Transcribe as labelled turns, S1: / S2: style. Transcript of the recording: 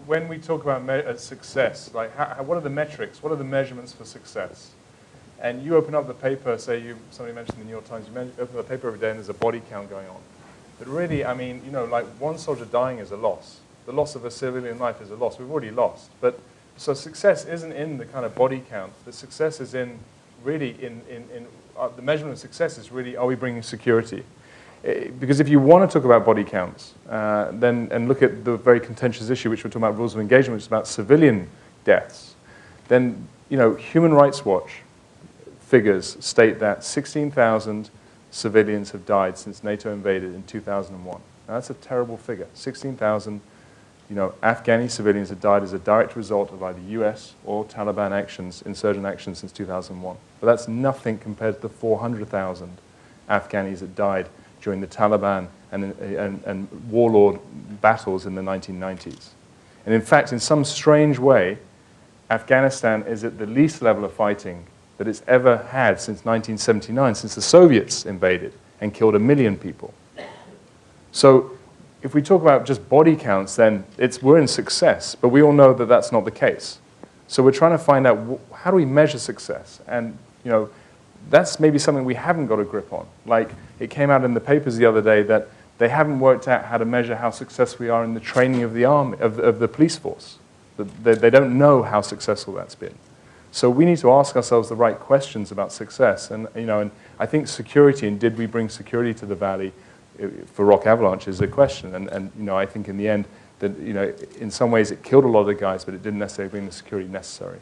S1: When we talk about success, like what are the metrics? What are the measurements for success? And you open up the paper, say somebody mentioned the New York Times, you open the paper every day and there's a body count going on. But really, I mean, you know, like one soldier dying is a loss. The loss of a civilian life is a loss. We've already lost. But so success isn't in the kind of body count. The success is in really the measurement of success is really, are we bringing security? Because if you want to talk about body counts, and look at the very contentious issue, which we're talking about rules of engagement, which is about civilian deaths, then, you know, Human Rights Watch figures state that 16,000 civilians have died since NATO invaded in 2001. Now, that's a terrible figure. 16,000, you know, Afghani civilians have died as a direct result of either US or Taliban actions, insurgent actions since 2001. But that's nothing compared to the 400,000 Afghanis that died during the Taliban and warlord battles in the 1990s. And in fact, in some strange way, Afghanistan is at the least level of fighting that it's ever had since 1979, since the Soviets invaded and killed 1 million people. So if we talk about just body counts, then we're in success, but we all know that that's not the case. So we're trying to find out how do we measure success? And, you know, that's maybe something we haven't got a grip on. Like, it came out in the papers the other day that they haven't worked out how to measure how successful we are in the training of the army, of the police force. They don't know how successful that's been. So we need to ask ourselves the right questions about success. And, you know, and I think security, and did we bring security to the valley for Rock Avalanche, is a question. And you know, I think in the end that, you know, in some ways it killed a lot of the guys, but it didn't necessarily bring the security necessary.